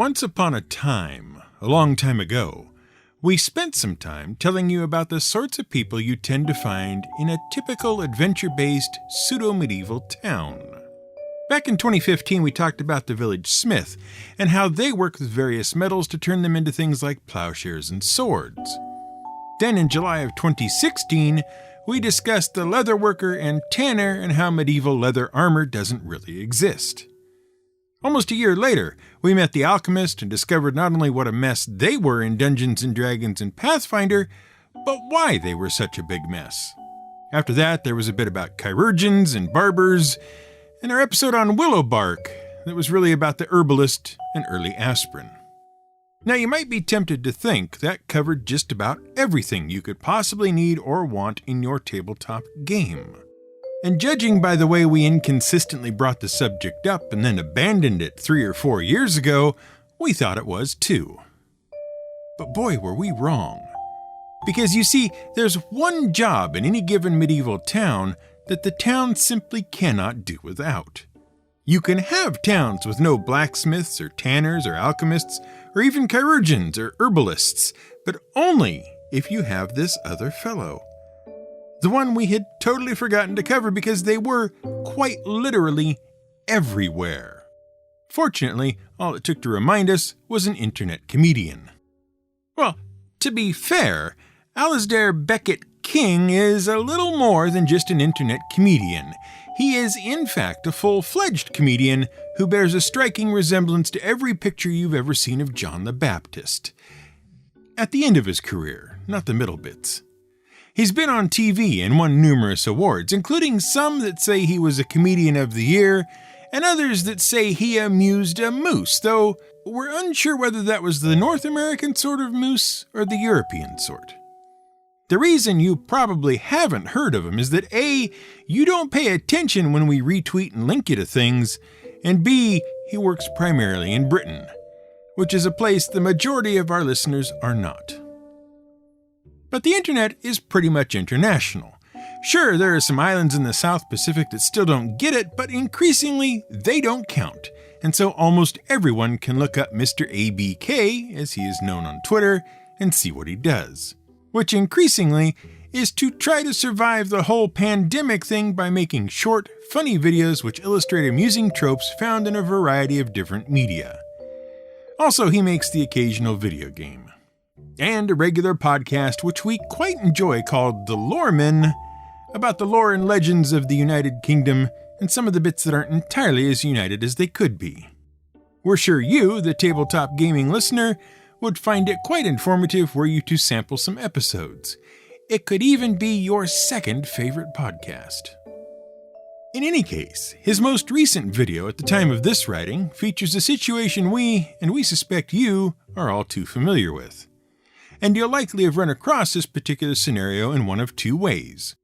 Once upon a time, a long time ago, we spent some time telling you about the sorts of people you tend to find in a typical adventure-based pseudo-medieval town. Back in 2015, we talked about the village smith and how they work with various metals to turn them into things like plowshares and swords. Then in July of 2016, we discussed the leatherworker and tanner and how medieval leather armor doesn't really exist. Almost a year later, we met the alchemist and discovered not only what a mess they were in Dungeons & Dragons and Pathfinder, but why they were such a big mess. After that, there was a bit about chirurgeons and barbers, and our episode on willow bark that was really about the herbalist and early aspirin. Now, you might be tempted to think that covered just about everything you could possibly need or want in your tabletop game. And judging by the way we inconsistently brought the subject up and then abandoned it 3 or 4 years ago, we thought it was too. But boy, were we wrong. Because you see, there's one job in any given medieval town that the town simply cannot do without. You can have towns with no blacksmiths or tanners or alchemists or even chirurgeons or herbalists, but only if you have this other fellow. The one we had totally forgotten to cover because they were, quite literally, everywhere. Fortunately, all it took to remind us was an internet comedian. Well, to be fair, Alasdair Beckett King is a little more than just an internet comedian. He is, in fact, a full-fledged comedian who bears a striking resemblance to every picture you've ever seen of John the Baptist. At the end of his career, not the middle bits. He's been on TV and won numerous awards, including some that say he was a Comedian of the Year, and others that say he amused a moose, though we're unsure whether that was the North American sort of moose or the European sort. The reason you probably haven't heard of him is that A, you don't pay attention when we retweet and link you to things, and B, he works primarily in Britain, which is a place the majority of our listeners are not. But the internet is pretty much international. Sure, there are some islands in the South Pacific that still don't get it, but increasingly they don't count, and so almost everyone can look up Mr. ABK, as he is known on Twitter, and see what he does. Which increasingly is to try to survive the whole pandemic thing by making short, funny videos which illustrate amusing tropes found in a variety of different media. Also, he makes the occasional video game. And a regular podcast which we quite enjoy called The Loreman, about the lore and legends of the United Kingdom and some of the bits that aren't entirely as united as they could be. We're sure you, the tabletop gaming listener, would find it quite informative were you to sample some episodes. It could even be your second favorite podcast. In any case, his most recent video at the time of this writing features a situation we suspect you, are all too familiar with. And you'll likely have run across this particular scenario in one of two ways.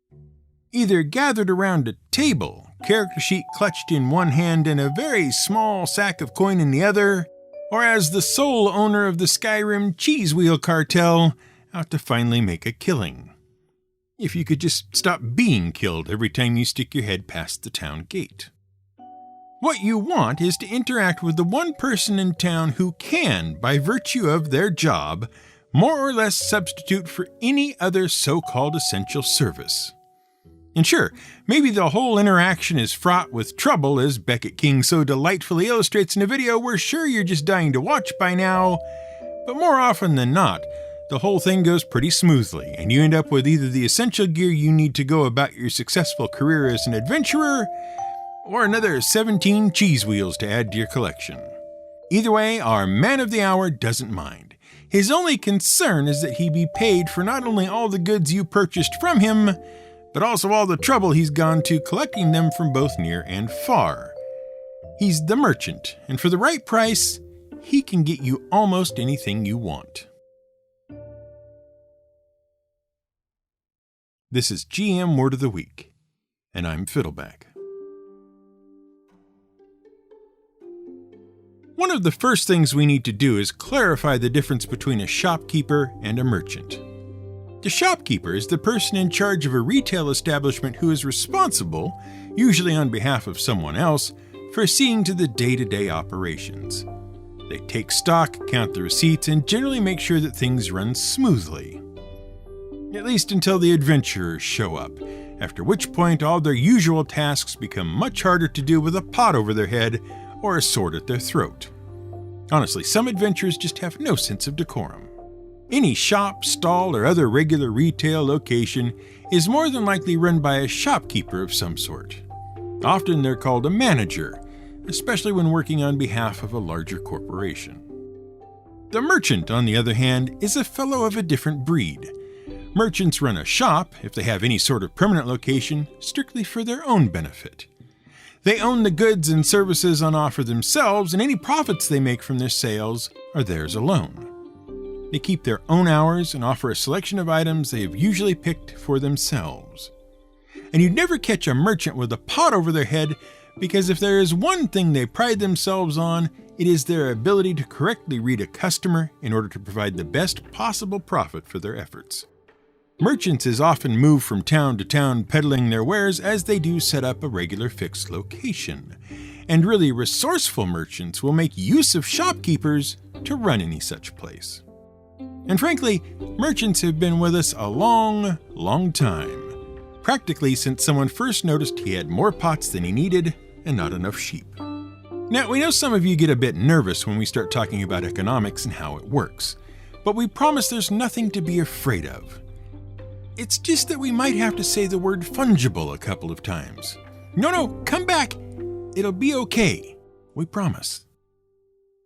Either gathered around a table, character sheet clutched in one hand and a very small sack of coin in the other, or as the sole owner of the Skyrim cheese wheel cartel, out to finally make a killing. If you could just stop being killed every time you stick your head past the town gate. What you want is to interact with the one person in town who can, by virtue of their job, more or less substitute for any other so-called essential service. And sure, maybe the whole interaction is fraught with trouble, as Beckett King so delightfully illustrates in a video we're sure you're just dying to watch by now, but more often than not, the whole thing goes pretty smoothly, and you end up with either the essential gear you need to go about your successful career as an adventurer, or another 17 cheese wheels to add to your collection. Either way, our man of the hour doesn't mind. His only concern is that he be paid for not only all the goods you purchased from him, but also all the trouble he's gone to collecting them from both near and far. He's the merchant, and for the right price, he can get you almost anything you want. This is GM Word of the Week, and I'm Fiddleback. One of the first things we need to do is clarify the difference between a shopkeeper and a merchant. The shopkeeper is the person in charge of a retail establishment who is responsible, usually on behalf of someone else, for seeing to the day-to-day operations. They take stock, count the receipts, and generally make sure that things run smoothly. At least until the adventurers show up, after which point all their usual tasks become much harder to do with a pot over their head or a sword at their throat. Honestly, some adventurers just have no sense of decorum. Any shop, stall, or other regular retail location is more than likely run by a shopkeeper of some sort. Often they're called a manager, especially when working on behalf of a larger corporation. The merchant, on the other hand, is a fellow of a different breed. Merchants run a shop, if they have any sort of permanent location, strictly for their own benefit. They own the goods and services on offer themselves, and any profits they make from their sales are theirs alone. They keep their own hours and offer a selection of items they have usually picked for themselves. And you'd never catch a merchant with a pot over their head, because if there is one thing they pride themselves on, it is their ability to correctly read a customer in order to provide the best possible profit for their efforts. Merchants is often move from town to town peddling their wares as they do set up a regular fixed location. And really resourceful merchants will make use of shopkeepers to run any such place. And frankly, merchants have been with us a long, long time. Practically since someone first noticed he had more pots than he needed and not enough sheep. Now, we know some of you get a bit nervous when we start talking about economics and how it works, but we promise there's nothing to be afraid of. It's just that we might have to say the word fungible a couple of times. No, come back. It'll be okay. We promise.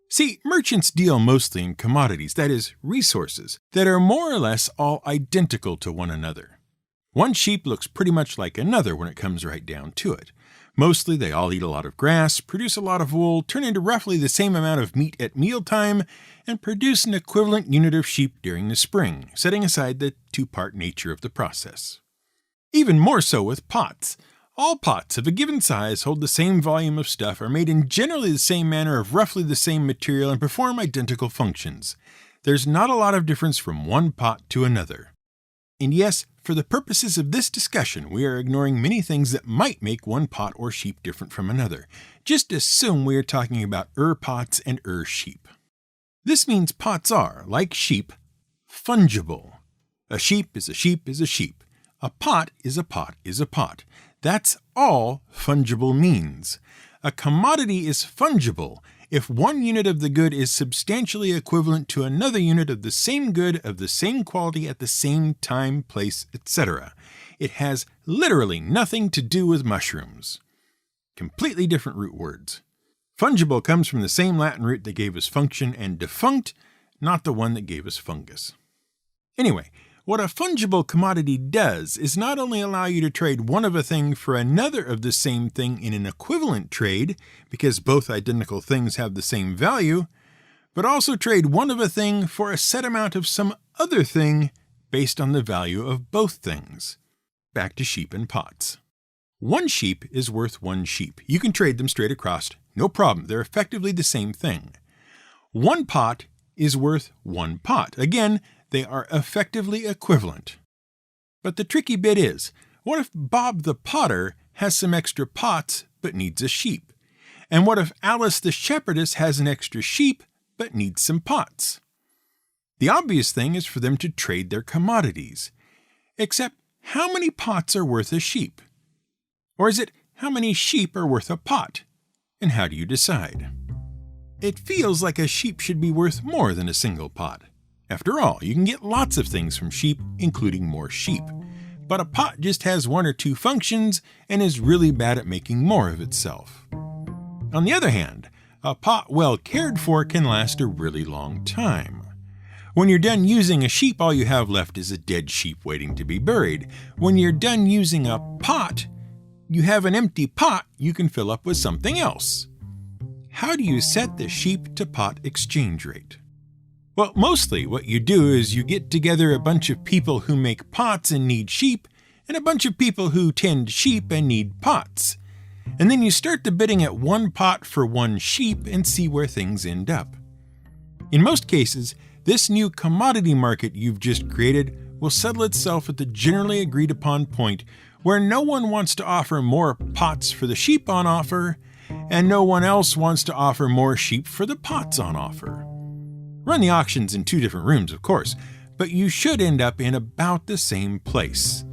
See, merchants deal mostly in commodities, that is, resources, that are more or less all identical to one another. One sheep looks pretty much like another when it comes right down to it. Mostly they all eat a lot of grass, produce a lot of wool, turn into roughly the same amount of meat at mealtime, and produce an equivalent unit of sheep during the spring, setting aside the two-part nature of the process. Even more so with pots. All pots of a given size hold the same volume of stuff, are made in generally the same manner of roughly the same material, and perform identical functions. There's not a lot of difference from one pot to another. And yes, for the purposes of this discussion, we are ignoring many things that might make one pot or sheep different from another. Just assume we are talking about pots and sheep. This means pots are, like sheep, fungible. A sheep is a sheep is a sheep. A pot is a pot is a pot. That's all fungible means. A commodity is fungible if one unit of the good is substantially equivalent to another unit of the same good of the same quality at the same time, place, etc. It has literally nothing to do with mushrooms. Completely different root words. Fungible comes from the same Latin root that gave us function and defunct, not the one that gave us fungus. Anyway, what a fungible commodity does is not only allow you to trade one of a thing for another of the same thing in an equivalent trade, because both identical things have the same value, but also trade one of a thing for a set amount of some other thing based on the value of both things. Back to sheep and pots. One sheep is worth one sheep. You can trade them straight across, no problem. They're effectively the same thing. One pot is worth one pot. Again, they are effectively equivalent. But the tricky bit is, what if Bob the Potter has some extra pots but needs a sheep? And what if Alice the Shepherdess has an extra sheep but needs some pots? The obvious thing is for them to trade their commodities. Except, how many pots are worth a sheep? Or is it, how many sheep are worth a pot? And how do you decide? It feels like a sheep should be worth more than a single pot. After all, you can get lots of things from sheep, including more sheep. But a pot just has one or two functions and is really bad at making more of itself. On the other hand, a pot well cared for can last a really long time. When you're done using a sheep, all you have left is a dead sheep waiting to be buried. When you're done using a pot, you have an empty pot you can fill up with something else. How do you set the sheep to pot exchange rate? Well, mostly what you do is you get together a bunch of people who make pots and need sheep, and a bunch of people who tend sheep and need pots. And then you start the bidding at one pot for one sheep and see where things end up. In most cases, this new commodity market you've just created will settle itself at the generally agreed upon point where no one wants to offer more pots for the sheep on offer, and no one else wants to offer more sheep for the pots on offer. Run the auctions in 2 different rooms, of course, but you should end up in about the same place,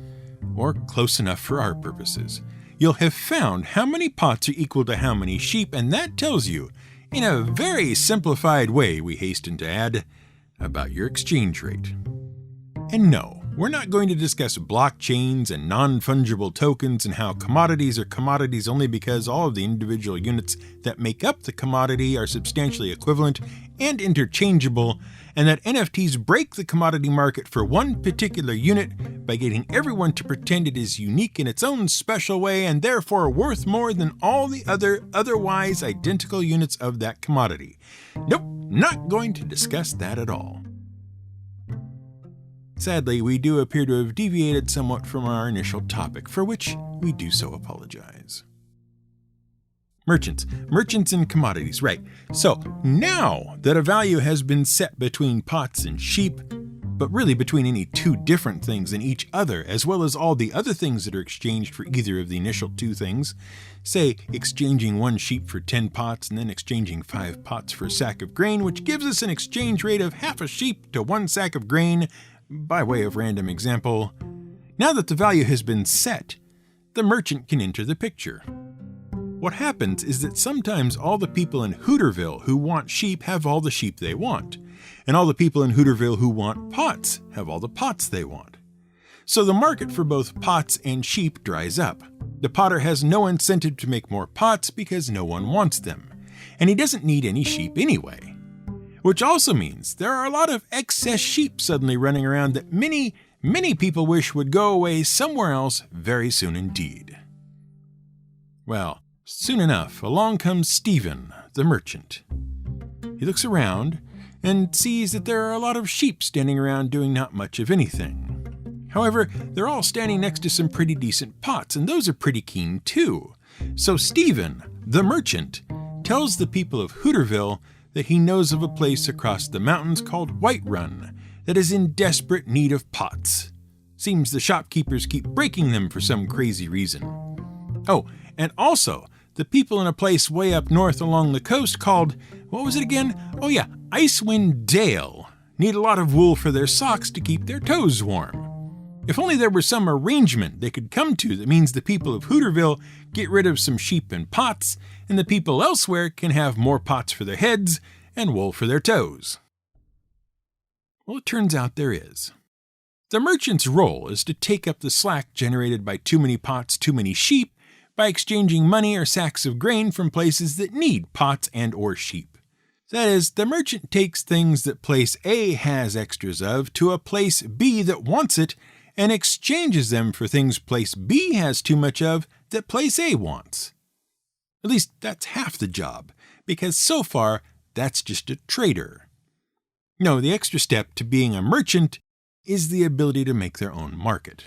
or close enough for our purposes. You'll have found how many pots are equal to how many sheep, and that tells you, in a very simplified way, we hasten to add, about your exchange rate. And no, we're not going to discuss blockchains and non-fungible tokens and how commodities are commodities only because all of the individual units that make up the commodity are substantially equivalent and interchangeable, and that NFTs break the commodity market for one particular unit by getting everyone to pretend it is unique in its own special way and therefore worth more than all the otherwise identical units of that commodity. Nope, not going to discuss that at all. Sadly, we do appear to have deviated somewhat from our initial topic, for which we do so apologize. Merchants and commodities, right. So now that a value has been set between pots and sheep, but really between any 2 different things and each other, as well as all the other things that are exchanged for either of the initial 2 things, say exchanging 1 sheep for 10 pots and then exchanging 5 pots for a sack of grain, which gives us an exchange rate of half a sheep to 1 sack of grain, by way of random example. Now that the value has been set, the merchant can enter the picture. What happens is that sometimes all the people in Hooterville who want sheep have all the sheep they want, and all the people in Hooterville who want pots have all the pots they want. So the market for both pots and sheep dries up. The potter has no incentive to make more pots because no one wants them, and he doesn't need any sheep anyway. Which also means there are a lot of excess sheep suddenly running around that many people wish would go away somewhere else very soon indeed. Well, soon enough, along comes Stephen, the merchant. He looks around and sees that there are a lot of sheep standing around doing not much of anything. However, they're all standing next to some pretty decent pots, and those are pretty keen too. So Stephen, the merchant, tells the people of Hooterville that he knows of a place across the mountains called Whiterun that is in desperate need of pots. Seems the shopkeepers keep breaking them for some crazy reason. Oh, and also, the people in a place way up north along the coast called, what was it again? Oh yeah, Icewind Dale need a lot of wool for their socks to keep their toes warm. If only there were some arrangement they could come to that means the people of Hooterville get rid of some sheep and pots, and the people elsewhere can have more pots for their heads and wool for their toes. Well, it turns out there is. The merchant's role is to take up the slack generated by too many pots, too many sheep, by exchanging money or sacks of grain from places that need pots and or sheep. That is, the merchant takes things that place A has extras of to a place B that wants it, and exchanges them for things place B has too much of that place A wants. At least that's half the job, because so far that's just a trader. No, the extra step to being a merchant is the ability to make their own market.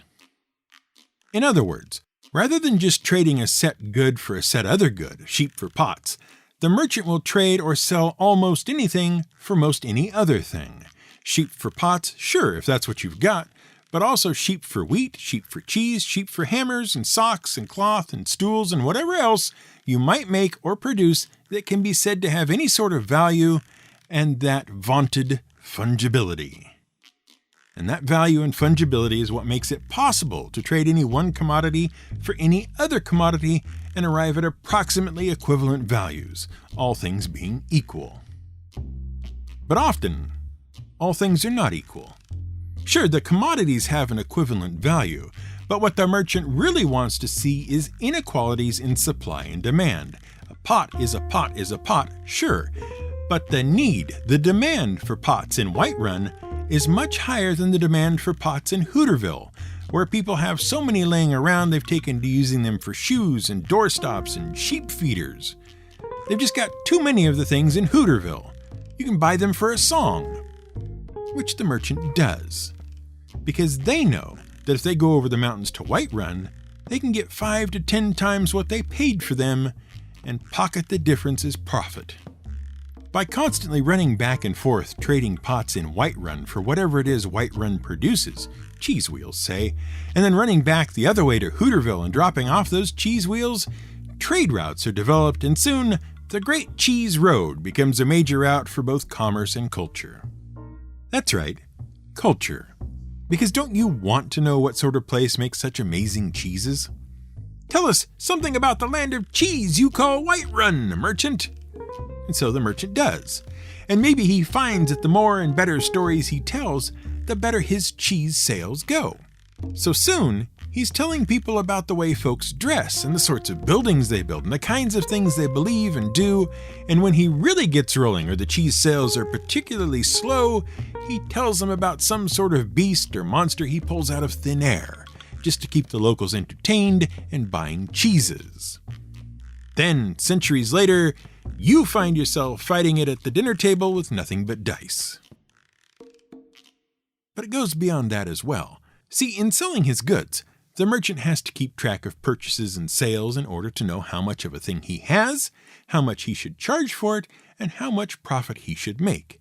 In other words, rather than just trading a set good for a set other good, sheep for pots, the merchant will trade or sell almost anything for most any other thing. Sheep for pots, sure, if that's what you've got, but also sheep for wheat, sheep for cheese, sheep for hammers and socks and cloth and stools and whatever else you might make or produce that can be said to have any sort of value and that vaunted fungibility. And that value and fungibility is what makes it possible to trade any one commodity for any other commodity and arrive at approximately equivalent values, all things being equal. But often, all things are not equal. Sure, the commodities have an equivalent value, but what the merchant really wants to see is inequalities in supply and demand. A pot is a pot is a pot, sure, but the demand for pots in Whiterun is much higher than the demand for pots in Hooterville, where people have so many laying around they've taken to using them for shoes and doorstops and sheep feeders. They've just got too many of the things in Hooterville. You can buy them for a song, which the merchant does, because they know that if they go over the mountains to Whiterun, they can get 5 to 10 times what they paid for them and pocket the difference as profit. By constantly running back and forth trading pots in Whiterun for whatever it is Whiterun produces, cheese wheels say, and then running back the other way to Hooterville and dropping off those cheese wheels, trade routes are developed, and soon the Great Cheese Road becomes a major route for both commerce and culture. That's right, culture. Because don't you want to know what sort of place makes such amazing cheeses? Tell us something about the land of cheese you call Whiterun, merchant. And so the merchant does. And maybe he finds that the more and better stories he tells, the better his cheese sales go. So soon, he's telling people about the way folks dress and the sorts of buildings they build and the kinds of things they believe and do. And when he really gets rolling or the cheese sales are particularly slow, he tells them about some sort of beast or monster he pulls out of thin air, just to keep the locals entertained and buying cheeses. Then, centuries later, you find yourself fighting it at the dinner table with nothing but dice. But it goes beyond that as well. See, in selling his goods, the merchant has to keep track of purchases and sales in order to know how much of a thing he has, how much he should charge for it, and how much profit he should make.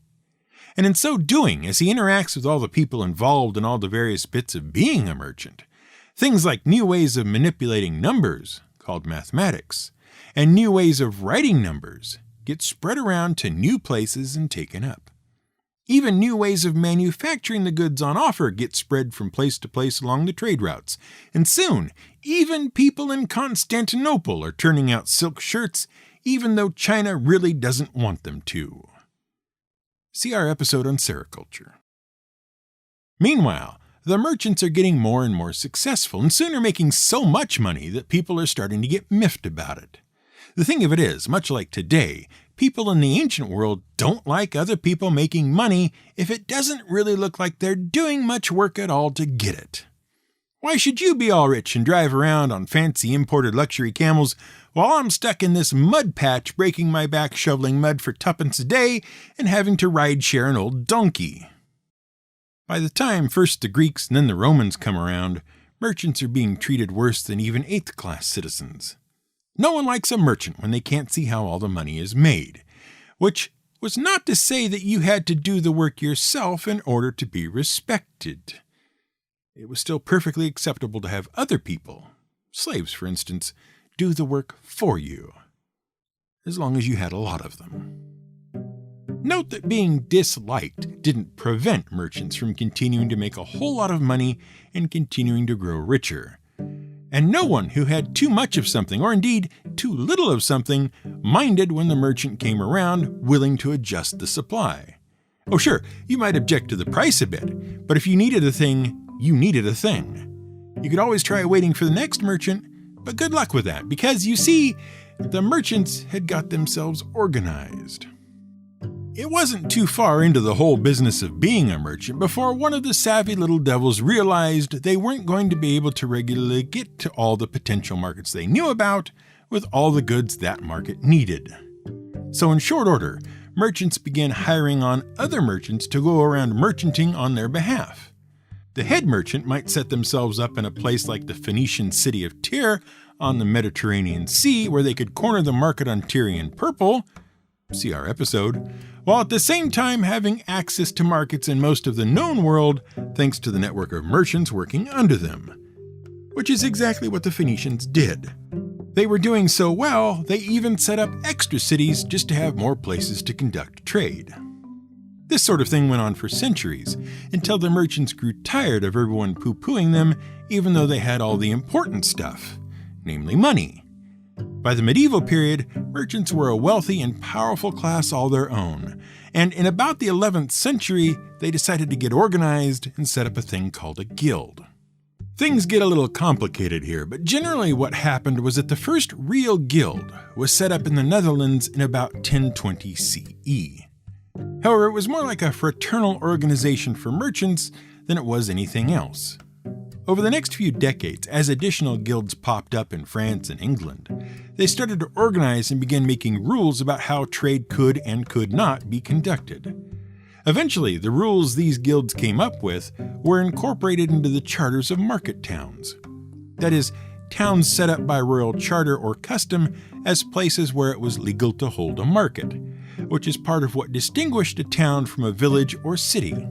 And in so doing, as he interacts with all the people involved in all the various bits of being a merchant, things like new ways of manipulating numbers, called mathematics, and new ways of writing numbers get spread around to new places and taken up. Even new ways of manufacturing the goods on offer get spread from place to place along the trade routes, and soon, even people in Constantinople are turning out silk shirts, even though China really doesn't want them to. See our episode on sericulture. Meanwhile, the merchants are getting more and more successful, and soon are making so much money that people are starting to get miffed about it. The thing of it is, much like today, people in the ancient world don't like other people making money if it doesn't really look like they're doing much work at all to get it. Why should you be all rich and drive around on fancy imported luxury camels while I'm stuck in this mud patch breaking my back shoveling mud for tuppence a day and having to ride share an old donkey? By the time first the Greeks and then the Romans come around, merchants are being treated worse than even 8th-class citizens. No one likes a merchant when they can't see how all the money is made, which was not to say that you had to do the work yourself in order to be respected. It was still perfectly acceptable to have other people, slaves for instance, do the work for you, as long as you had a lot of them. Note that being disliked didn't prevent merchants from continuing to make a whole lot of money and continuing to grow richer. And no one who had too much of something, or indeed too little of something, minded when the merchant came around willing to adjust the supply. Oh sure, you might object to the price a bit, but if you needed a thing, you needed a thing. You could always try waiting for the next merchant, but good luck with that, because you see, the merchants had got themselves organized. It wasn't too far into the whole business of being a merchant before one of the savvy little devils realized they weren't going to be able to regularly get to all the potential markets they knew about with all the goods that market needed. So in short order, merchants began hiring on other merchants to go around merchanting on their behalf. The head merchant might set themselves up in a place like the Phoenician city of Tyre on the Mediterranean Sea, where they could corner the market on Tyrian purple, see our episode, while at the same time having access to markets in most of the known world thanks to the network of merchants working under them, which is exactly what the Phoenicians did. They were doing so well, they even set up extra cities just to have more places to conduct trade. This sort of thing went on for centuries, until the merchants grew tired of everyone poo-pooing them, even though they had all the important stuff, namely money. By the medieval period, merchants were a wealthy and powerful class all their own, and in about the 11th century, they decided to get organized and set up a thing called a guild. Things get a little complicated here, but generally what happened was that the first real guild was set up in the Netherlands in about 1020 CE. However, it was more like a fraternal organization for merchants than it was anything else. Over the next few decades, as additional guilds popped up in France and England, they started to organize and begin making rules about how trade could and could not be conducted. Eventually, the rules these guilds came up with were incorporated into the charters of market towns. That is, towns set up by royal charter or custom as places where it was legal to hold a market, which is part of what distinguished a town from a village or city.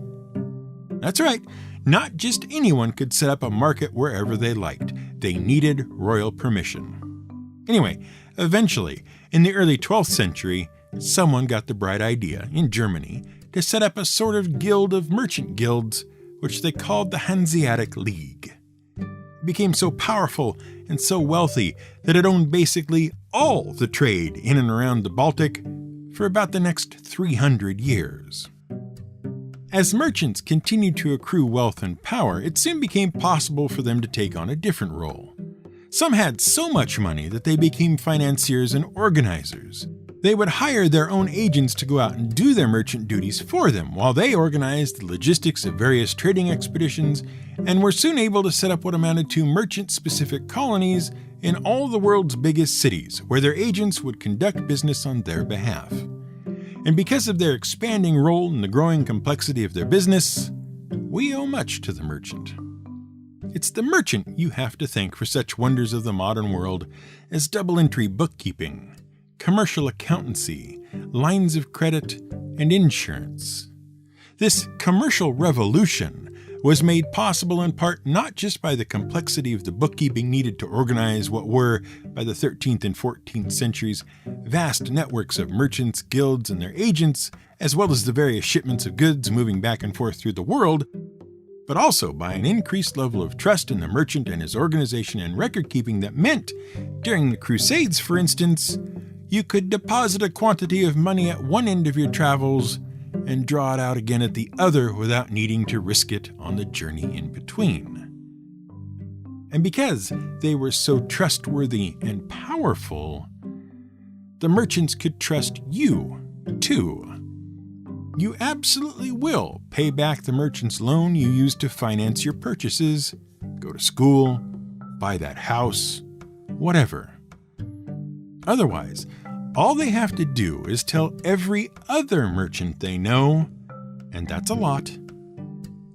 That's right, not just anyone could set up a market wherever they liked. They needed royal permission. Anyway, Eventually, in the early 12th century, someone got the bright idea in Germany to set up a sort of guild of merchant guilds, which they called the Hanseatic League. It became so powerful and so wealthy that it owned basically all the trade in and around the Baltic for about the next 300 years. As merchants continued to accrue wealth and power, it soon became possible for them to take on a different role. Some had so much money that they became financiers and organizers. They would hire their own agents to go out and do their merchant duties for them while they organized the logistics of various trading expeditions and were soon able to set up what amounted to merchant-specific colonies in all the world's biggest cities where their agents would conduct business on their behalf. And because of their expanding role in the growing complexity of their business, we owe much to the merchant. It's the merchant you have to thank for such wonders of the modern world as double-entry bookkeeping, commercial accountancy, lines of credit, and insurance. This commercial revolution was made possible in part not just by the complexity of the bookkeeping needed to organize what were, by the 13th and 14th centuries, vast networks of merchants, guilds, and their agents, as well as the various shipments of goods moving back and forth through the world, but also by an increased level of trust in the merchant and his organization and record-keeping that meant, during the Crusades, for instance, you could deposit a quantity of money at one end of your travels and draw it out again at the other without needing to risk it on the journey in between. And because they were so trustworthy and powerful, the merchants could trust you, too. You absolutely will pay back the merchant's loan you used to finance your purchases, go to school, buy that house, whatever. Otherwise, all they have to do is tell every other merchant they know, and that's a lot,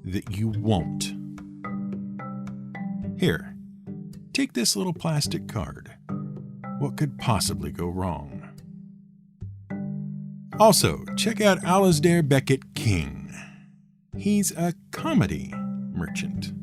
that you won't. Here, take this little plastic card. What could possibly go wrong? Also, check out Alasdair Beckett King. He's a comedy merchant.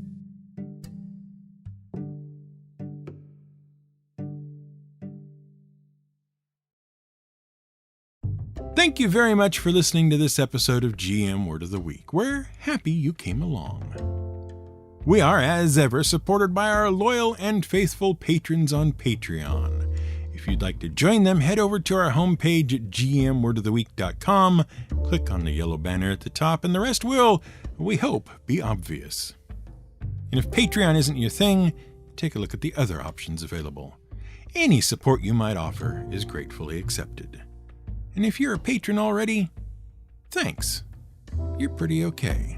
Thank you very much for listening to this episode of GM Word of the Week. We're happy you came along. We are, as ever, supported by our loyal and faithful patrons on Patreon. If you'd like to join them, head over to our homepage at gmwordoftheweek.com, click on the yellow banner at the top, and the rest will, we hope, be obvious. And if Patreon isn't your thing, take a look at the other options available. Any support you might offer is gratefully accepted. And if you're a patron already, thanks. You're pretty okay.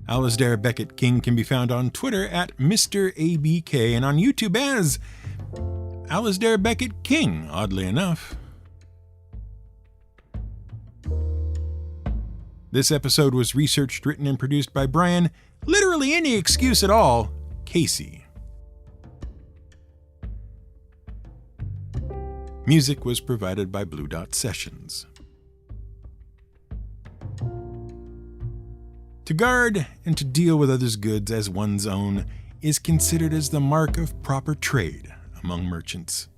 Alasdair Beckett King can be found on Twitter at Mr. ABK and on YouTube as Alasdair Beckett King, oddly enough. This episode was researched, written, and produced by Brian, literally any excuse at all, Casey. Music was provided by Blue Dot Sessions. To guard and to deal with others' goods as one's own is considered as the mark of proper trade among merchants.